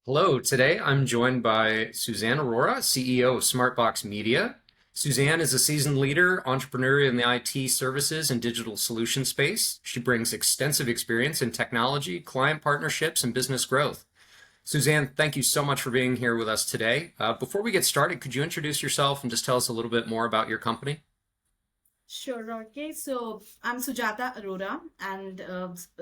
Hello, today I'm joined by Sujata Arora, CEO of Smartbox Media. Suzanne is a seasoned leader, entrepreneur in the IT services and digital solution space. She brings extensive experience in technology, client partnerships, and business growth. Suzanne, thank you so much for being here with us today. Before we get started, could you introduce yourself and just tell us a little bit more about your company? Sure. Okay. So I'm Sujata Arora, and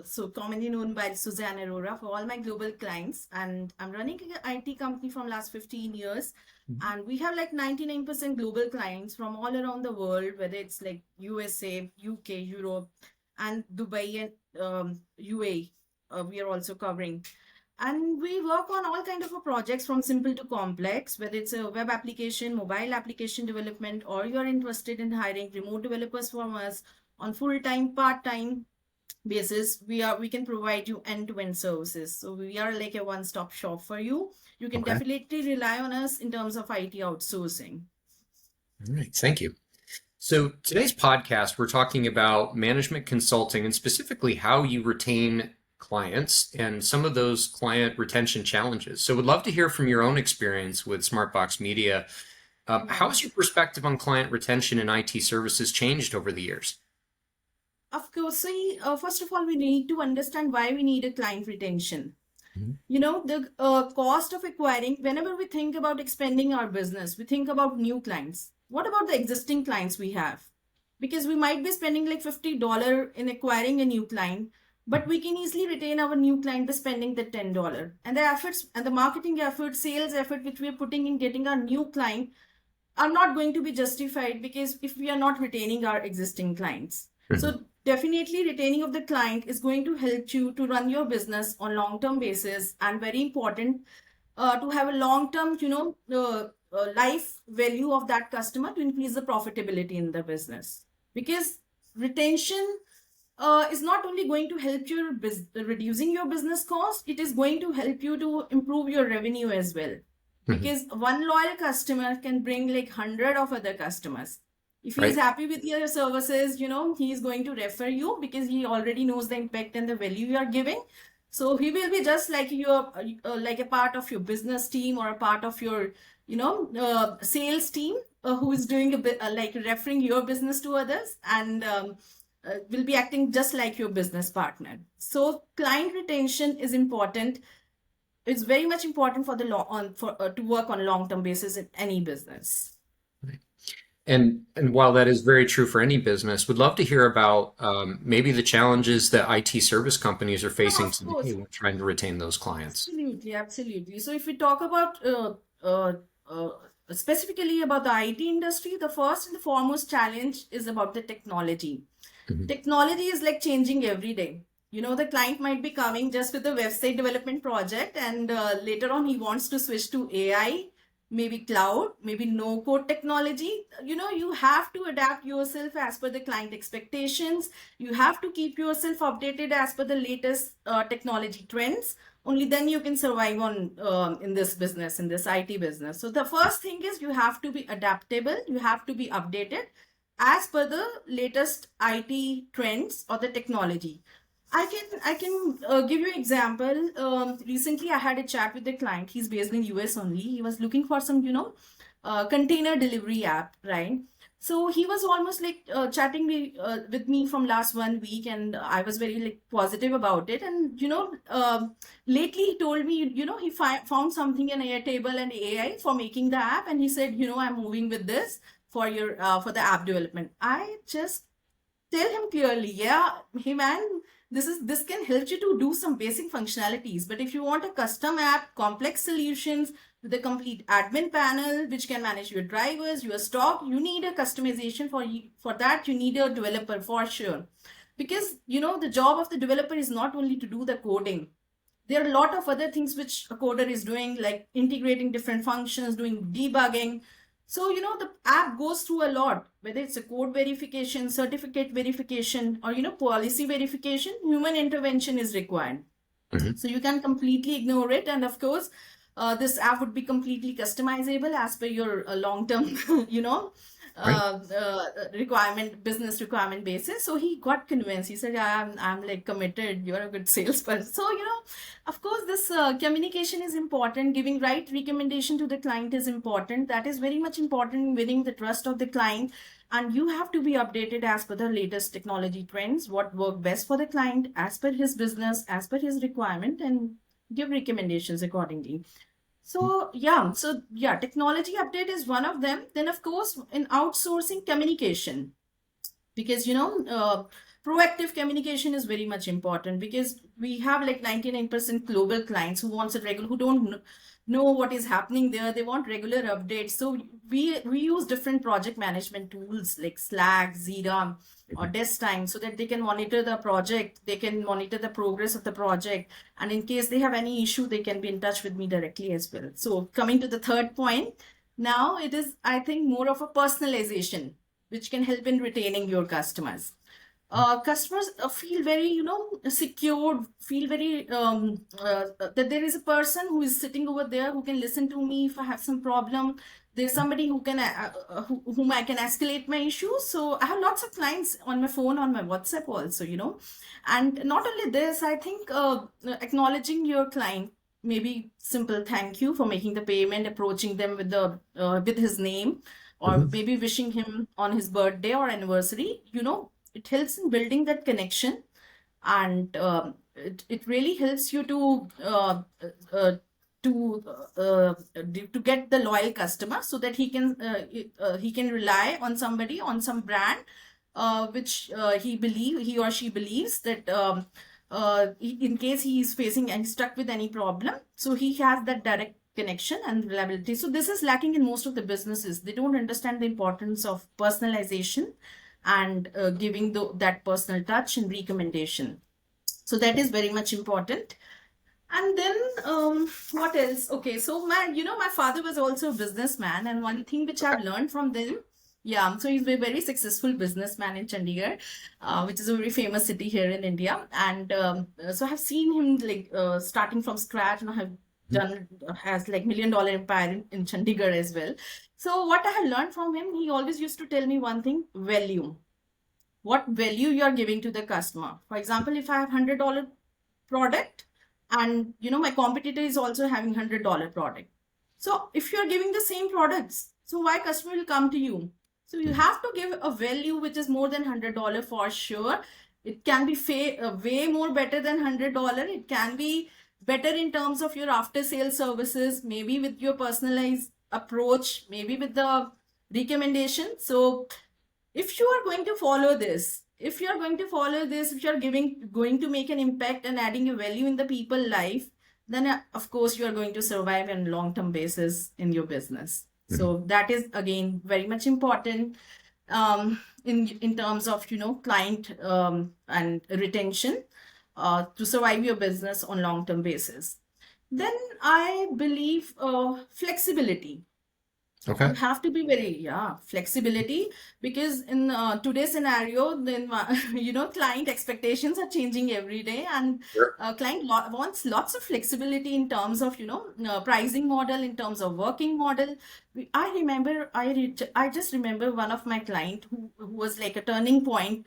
so commonly known by Suzanne Arora for all my global clients. And I'm running an IT company from last 15 years, and we have like 99% global clients from all around the world, whether it's like USA, UK, Europe, and Dubai and UAE. We are also covering. And we work on all kind of a projects from simple to complex, whether it's a web application, mobile application development, or you're interested in hiring remote developers from us on full-time, part-time basis. We can provide you end-to-end services. So we are like a one-stop shop for you. You can Okay. definitely rely on us in terms of IT outsourcing. All right. Thank you. So today's podcast, we're talking about management consulting and specifically how you retain clients and some of those client retention challenges. So would love to hear from your own experience with Smartbox Media. How Mhm. has your perspective on client retention and IT services changed over the years? Of course, see, first of all, we need to understand why we need a client retention. Mhm. The cost of acquiring, whenever we think about expanding our business, we think about new clients. What about the existing clients we have? Because we might be spending like $50 in acquiring a new client, but we can easily retain our new client by spending the $10. And the efforts and the marketing effort, sales effort, which we are putting in getting our new client are not going to be justified because if we are not retaining our existing clients. Mhm. So definitely retaining of the client is going to help you to run your business on long term basis, and very important to have a long term life value of that customer to increase the profitability in the business, because retention is not only going to help you reducing your business cost, it is going to help you to improve your revenue as well, Mhm. because one loyal customer can bring like 100 of other customers. If he is Right. happy with your services, he is going to refer you because he already knows the impact and the value you are giving. So he will be just like your like a part of your business team or a part of your sales team, who is doing a bit like referring your business to others, and will be acting just like your business partner. So client retention is important. It's very much important for the law on for to work on long term basis in any business. Right. And while that is very true for any business, would love to hear about maybe the challenges that IT service companies are No, facing of today course. when trying to retain those clients. Absolutely, absolutely. So if we talk about uh, specifically about the IT industry, the first and the foremost challenge is about the technology. Mhm. Technology is like changing every day. The client might be coming just with a website development project, and later on he wants to switch to AI, maybe cloud, maybe no code technology. You have to adapt yourself as per the client expectations. You have to keep yourself updated as per the latest technology trends. Only then you can survive on in this business, in this IT business. So the first thing is you have to be adaptable. You have to be updated as per the latest IT trends or the technology. I can give you an example. Recently, I had a chat with a client. He's based in US only. He was looking for some container delivery app, right? So he was almost like chatting with me from last 1 week, and I was very like positive about it. And lately he told me, he found something in Airtable and AI for making the app, and he said, I'm moving with this for the app development. I just tell him clearly, yeah, hey man, this can help you to do some basic functionalities. But if you want a custom app, complex solutions with a complete admin panel which can manage your drivers, your stock, you need a customization for you. For that, you need a developer for sure. Because the job of the developer is not only to do the coding. There are a lot of other things which a coder is doing, like integrating different functions, doing debugging. So the app goes through a lot, whether it's a code verification, certificate verification, or policy verification. Human intervention is required. Mhm. So you can completely ignore it, and of course this app would be completely customizable as per your long term you know Right. Business requirement basis. So he got convinced. He said, yeah, I'm like committed. You're a good salesperson. So, of course, this communication is important. Giving right recommendation to the client is important. That is very much important in winning the trust of the client. And you have to be updated as per the latest technology trends, what work best for the client, as per his business, as per his requirement, and give recommendations accordingly. So technology update is one of them. Then of course in outsourcing communication, because proactive communication is very much important, because we have like 99% global clients who wants a regular, who don't know what is happening there. They want regular updates. So we use different project management tools like Slack, Jira, or Desk Time, so that they can monitor the project, they can monitor the progress of the project, and in case they have any issue, they can be in touch with me directly as well. So coming to the third point, now it is, I think, more of a personalization which can help in retaining your customers. Customers feel very, secured, feel very that there is a person who is sitting over there who can listen to me if I have some problem. There's somebody who can, whom I can escalate my issues. So I have lots of clients on my phone, on my WhatsApp also, And not only this, I think acknowledging your client, maybe simple thank you for making the payment, approaching them with the with his name, or maybe wishing him on his birthday or anniversary, it helps in building that connection. And it really helps you to to get the loyal customer, so that he can rely on somebody, on some brand which he or she believes that in case he is facing and stuck with any problem, so he has that direct connection and reliability. So this is lacking in most of the businesses. They don't understand the importance of personalization and giving that personal touch and recommendation. So that is very much important. And then what else? Okay, so my father was also a businessman, and one thing which I've learned from them, yeah, so he's a very successful businessman in Chandigarh, which is a very famous city here in India. And so I've seen him like starting from scratch, and I have has like $1 million empire in Chandigarh as well. So what I have learned from him, he always used to tell me one thing: value. What value you are giving to the customer. For example, if I have $100 product, and my competitor is also having $100 product. So if you are giving the same products, so why customer will come to you? So you have to give a value which is more than $100 for sure. It can be way more better than $100. It can be better in terms of your after sales services, maybe with your personalized approach, maybe with the recommendation. So if you are going to follow this, if you are going to make an impact and adding a value in the people life, then of course you are going to survive on long-term basis in your business. So that is again very much important in terms of client and retention to survive your business on long-term basis. Then I believe flexibility. Okay. You have to be very flexibility, because in today's scenario, then client expectations are changing every day, and Sure. client wants lots of flexibility in terms of pricing model, in terms of working model. I just remember one of my client who was like a turning point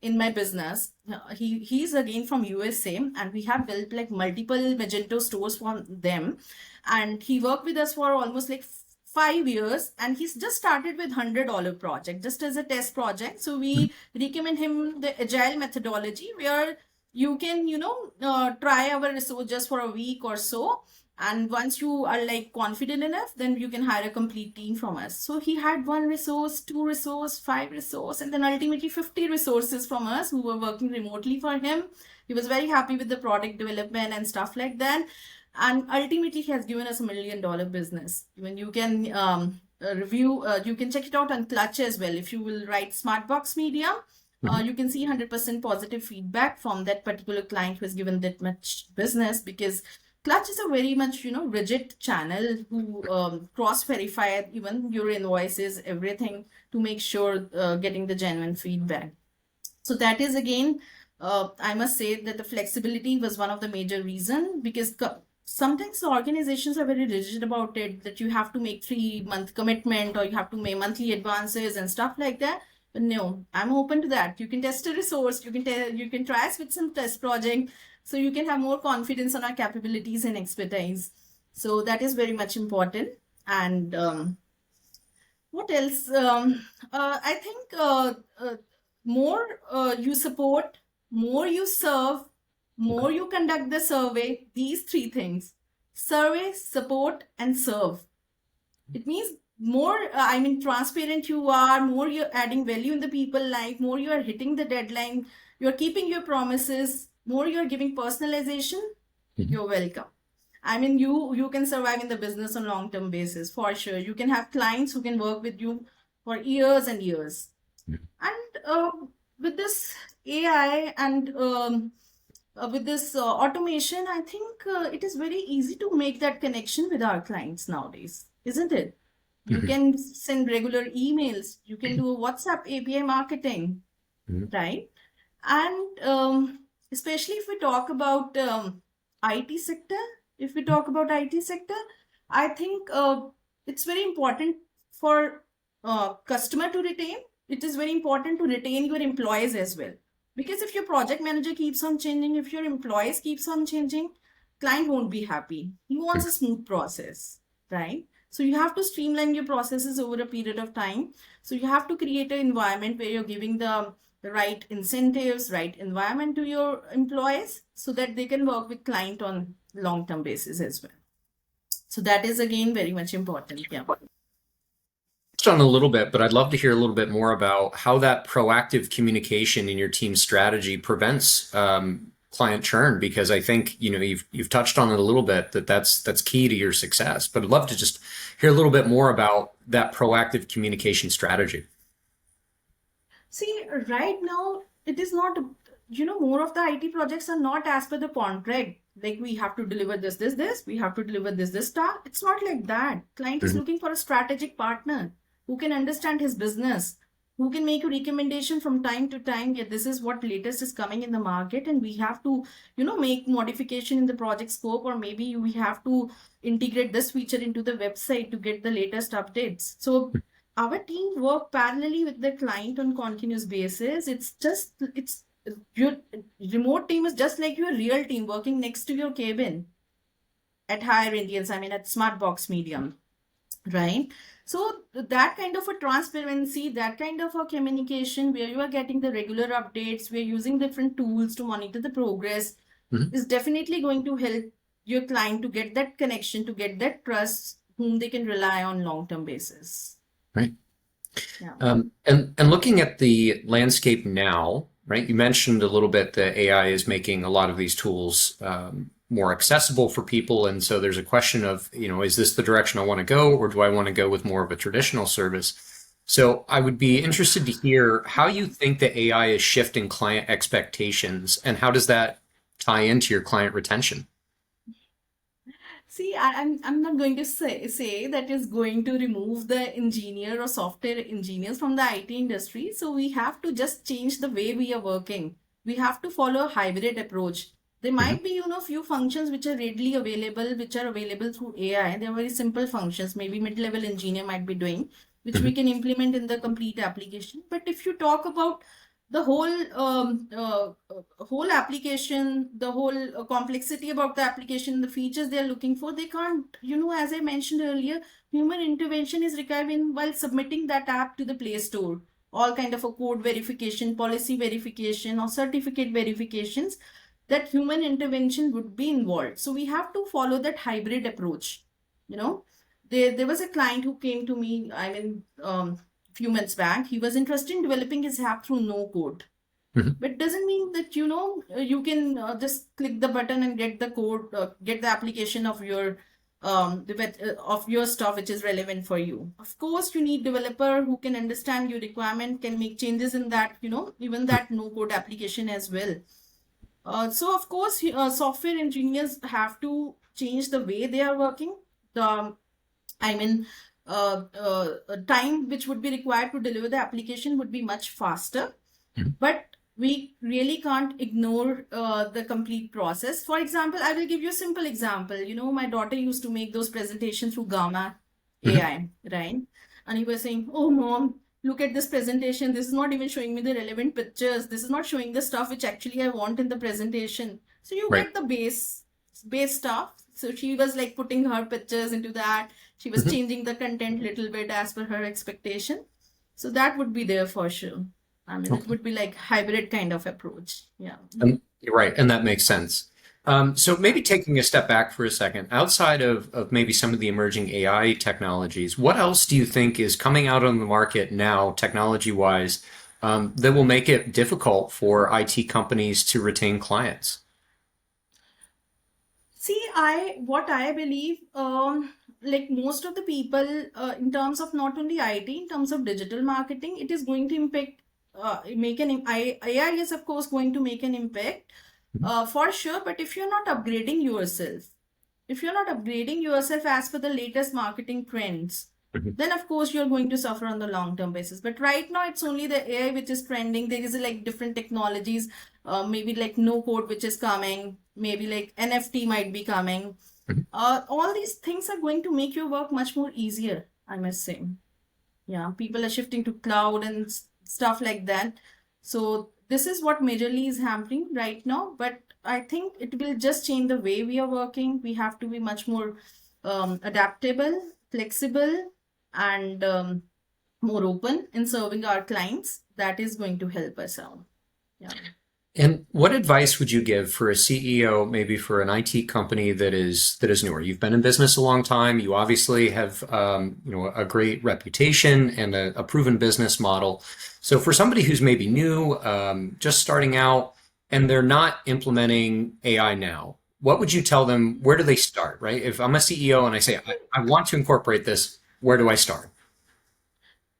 in my business. He's again from USA, and we have built like multiple Magento stores for them, and he worked with us for almost like 5 years, and he's just started with $100 project just as a test project. So we recommend him the agile methodology, where you can try our resource just for a week or so, and once you are like confident enough, then you can hire a complete team from us. So he had 1 resource, 2 resource, 5 resource, and then ultimately 50 resources from us who were working remotely for him. He was very happy with the product development and stuff like that. And ultimately, he has given us $1 million business. Even you can review, you can check it out on Clutch as well. If you will write Smartbox Media, you can see 100% positive feedback from that particular client who has given that much business, because Clutch is a very much, rigid channel who cross-verify even your invoices, everything, to make sure getting the genuine feedback. So that is again, I must say that the flexibility was one of the major reasons, because sometimes the organizations are very rigid about it, that you have to make 3 month commitment or you have to make monthly advances and stuff like that. But no, I'm open to that. You can test a resource, you can try us with some test project, so you can have more confidence on our capabilities and expertise. So that is very much important. And what else? I think more you support, more you serve, more you conduct the survey. These three things: survey, support, and serve. It means more, transparent you are, more you're adding value in the people life, more you are hitting the deadline, you're keeping your promises, more you're giving personalization. You're welcome. I mean, you can survive in the business on long-term basis for sure. You can have clients who can work with you for years and years. And with this AI and with this automation, I think it is very easy to make that connection with our clients nowadays, isn't it? You can send regular emails. You can do WhatsApp API marketing, right? And especially if we talk about IT sector, I think it's very important for customer to retain. It is very important to retain your employees as well. Because if your project manager keeps on changing, if your employees keeps on changing, client won't be happy. He wants a smooth process, right? So you have to streamline your processes over a period of time. So you have to create an environment where you're giving the right incentives, right environment to your employees so that they can work with client on long-term basis as well. So that is again very much important. Yeah. Touched on a little bit, but I'd love to hear a little bit more about how that proactive communication in your team's strategy prevents client churn, because I think you've touched on it a little bit, that's key to your success. But I'd love to just hear a little bit more about that proactive communication strategy. See, right now it is not, more of the IT projects are not as per the contract. Like we have to deliver this, we have to deliver this stuff. It's not like that. Client is looking for a strategic partner who can understand his business, who can make a recommendation from time to time. Yeah, this is what latest is coming in the market, and we have to, make modification in the project scope, or maybe we have to integrate this feature into the website to get the latest updates. So our team work parallelly with the client on continuous basis. It's your remote team is just like your real team working next to your cabin at Higher Indians, at Smartbox Media, right? So that kind of a transparency, that kind of a communication where you are getting the regular updates, we're using different tools to monitor the progress, is definitely going to help your client to get that connection, to get that trust, whom they can rely on long-term basis. Right. Yeah. And looking at the landscape now, right? You mentioned a little bit that AI is making a lot of these tools more accessible for people, and so there's a question of, is this the direction I want to go, or do I want to go with more of a traditional service? So I would be interested to hear how you think that AI is shifting client expectations, and how does that tie into your client retention? See, I'm not going to say that is going to remove the engineer or software engineers from the IT industry. So we have to just change the way we are working. We have to follow a hybrid approach. There might be, few functions which are readily available, which are available through AI. They're very simple functions. Maybe mid-level engineer might be doing, which we can implement in the complete application. But if you talk about the whole application, the whole complexity about the application, the features they are looking for, they can't, as I mentioned earlier, human intervention is required while submitting that app to the Play Store. All kind of a code verification, policy verification, or certificate verifications, that human intervention would be involved. So we have to follow that hybrid approach. There was a client who came to me, few months back. He was interested in developing his app through no code. But it doesn't mean that, you can just click the button and get the code, get the application of your stuff which is relevant for you. Of course, you need developer who can understand your requirement, can make changes in that, even that no code application as well. So of course, software engineers have to change the way they are working. Time which would be required to deliver the application would be much faster. But we really can't ignore the complete process. For example, I will give you a simple example. My daughter used to make those presentations through Gamma Mhm. AI, right? And he was saying, "Oh, mom, look at this presentation. This is not even showing me the relevant pictures. This is not showing the stuff which actually I want in the presentation." So you Right. get the base stuff. So she was like putting her pictures into that. She was Mhm. changing the content little bit as per her expectation. So that would be there for sure. I mean, it Okay. would be like hybrid kind of approach. Yeah. You're right, and that makes sense. So Yeah. maybe taking a step back for a second, outside of maybe some of the emerging AI technologies, what else do you think is coming out on the market now, technology-wise, that will make it difficult for IT companies to retain clients? See, what I believe, like most of the people, in terms of not only IT, in terms of digital marketing, it is going to impact, AI is of course going to make an impact, Mhm. for sure. But if you're not upgrading yourself as per the latest marketing trends, Mhm. then of course you're going to suffer on the long term basis. But right now it's only the AI which is trending. There is like different technologies, maybe like no code which is coming, maybe like NFT might be coming. Mhm. All these things are going to make your work much more easier, I must say. Yeah, people are shifting to cloud and stuff like that. So this is what majorly is happening right now. But I think it will just change the way we are working. We have to be much more adaptable, flexible, and more open in serving our clients. That is going to help us out. Yeah. And what advice would you give for a CEO, maybe for an IT company that is newer? You've been in business a long time. You obviously have a great reputation and a proven business model. So for somebody who's maybe new, just starting out, and they're not implementing AI now, what would you tell them? Where do they start, right? If I'm a CEO and I say, I want to incorporate this, where do I start?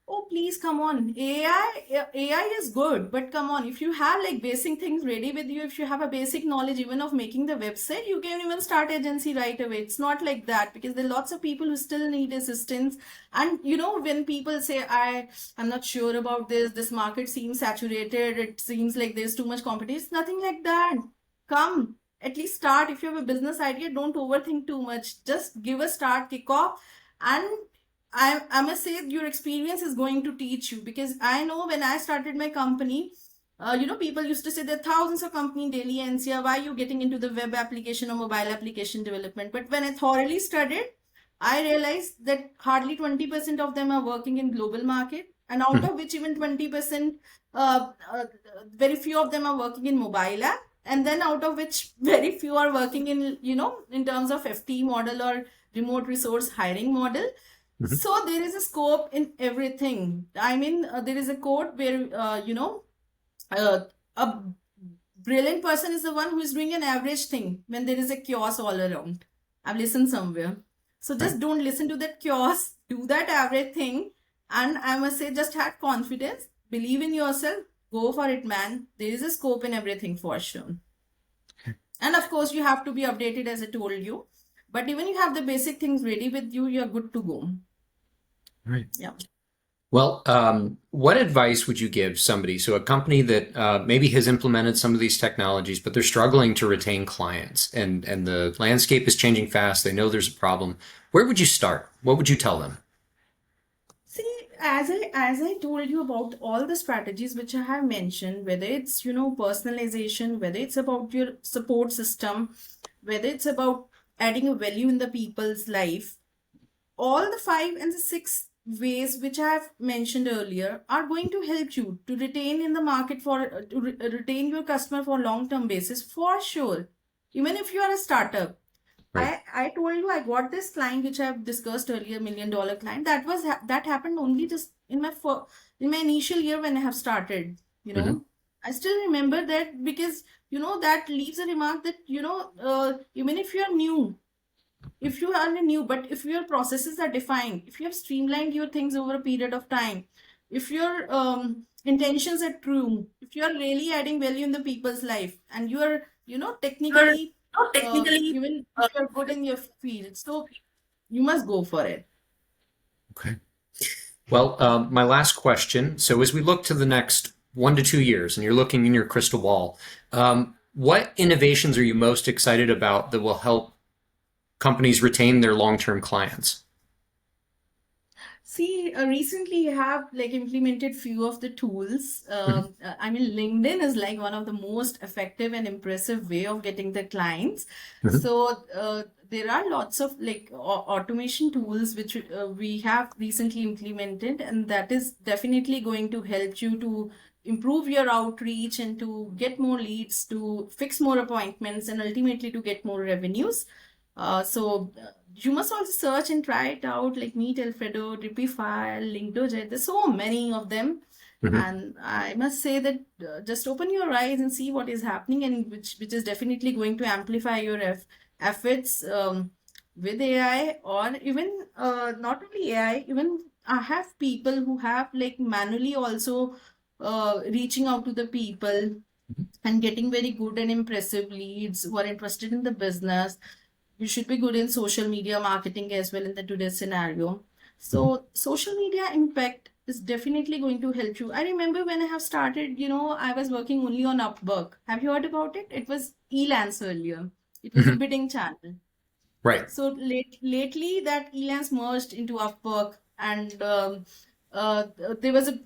Oh, please come on. AI is good, but come on. If you have like basic things ready with you, if you have a basic knowledge even of making the website, you can even start agency right away. It's not like that because there are lots of people who still need assistance. And when people say, I'm not sure about this market seems saturated, it seems like there's too much competition. It's nothing like that. Come, at least start. If you have a business idea, don't overthink too much. Just give a start, kick off, and I must say your experience is going to teach you because I know when I started my company, people used to say there are thousands of company daily NCR. Why are you getting into the web application or mobile application development? But when I thoroughly studied, I realized that hardly 20% of them are working in global market, and out Mhm. of which even 20%, very few of them are working in mobile app, and then out of which very few are working in in terms of FT model or remote resource hiring model. Mhm. So there is a scope in everything. I mean, there is a quote where, uh, a brilliant person is the one who is doing an average thing when there is a chaos all around. I've listened somewhere. So Right. just don't listen to that chaos. Do that average thing. And I must say, just have confidence. Believe in yourself. Go for it, man. There is a scope in everything for sure. And of course, you have to be updated as I told you. But even you have the basic things ready with you, you're good to go. Right. Yeah. Well, what advice would you give somebody? So, a company that maybe has implemented some of these technologies, but they're struggling to retain clients, and the landscape is changing fast. They know there's a problem. Where would you start? What would you tell them? See, as I told you about all the strategies which I have mentioned, whether it's personalization, whether it's about your support system, whether it's about adding a value in the people's life, all the five and the six ways which I have mentioned earlier are going to help you to retain in the market retain your customer for long term basis for sure. Even if you are a startup, Right. I told you I got this client which I've discussed earlier, $1 million client. That happened only just in my initial year when I have started. Hmm. I still remember that because that leaves a remark that even if you are new, but if your processes are defined, if you have streamlined your things over a period of time, if your intentions are true, if you are really adding value in the people's life, and you are You're technically not technically. even if you're good in your field, so you must go for it. Okay. Well, my last question. So, as we look to the next 1 to 2 years, and you're looking in your crystal ball, what innovations are you most excited about that will help companies retain their long-term clients? See, recently I have like implemented few of the tools. Mhm. I mean, LinkedIn is like one of the most effective and impressive way of getting the clients. Mhm. So there are lots of like automation tools which we have recently implemented, and that is definitely going to help you to improve your outreach and to get more leads, to fix more appointments, and ultimately to get more revenues. So you must also search and try it out, like Meet Alfredo, Dripify, Linkdojet. There's so many of them, Mhm. and I must say that just open your eyes and see what is happening, and which is definitely going to amplify your efforts with AI, or even not only AI. Even I have people who have like manually also reaching out to the people and getting very good and impressive leads who are interested in the business. You should be good in social media marketing as well in the today's scenario. Mhm. So social media impact is definitely going to help you. I remember when I have started, I was working only on Upwork. Have you heard about it? It was Elance earlier. It was a Mhm. bidding channel. Right. So lately that Elance merged into Upwork, and uh, there was a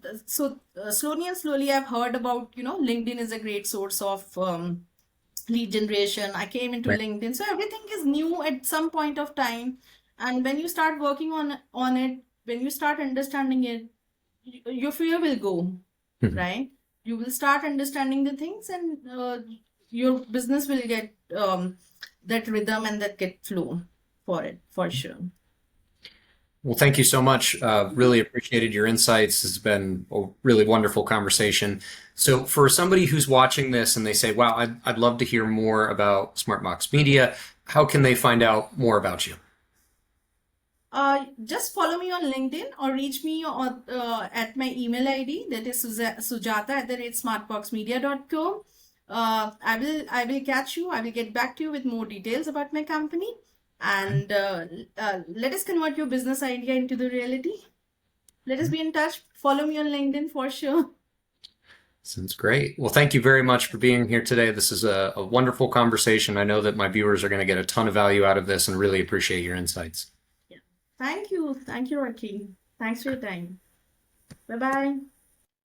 slowly and slowly I've heard about, LinkedIn is a great source of lead generation. I came into Right. LinkedIn. So everything is new at some point of time. And when you start working on it, when you start understanding it, your fear will go, Mhm. right? You will start understanding the things, and your business will get that rhythm and that get flow for it, for sure. Well, thank you so much. Really appreciated your insights. It's been a really wonderful conversation. So, for somebody who's watching this and they say, wow, I'd love to hear more about Smartbox Media, how can they find out more about you? Just follow me on LinkedIn or reach me at my email ID, that is sujata@smartboxmedia.com. I will catch you. I will get back to you with more details about my company, and let us convert your business idea into the reality. Let us be in touch. Follow me on LinkedIn for sure. Sounds great. Well, thank you very much for being here today. This is a wonderful conversation. I know that my viewers are going to get a ton of value out of this and really appreciate your insights. Yeah. Thank you. Thank you, Rocky. Thanks for your time. Bye bye.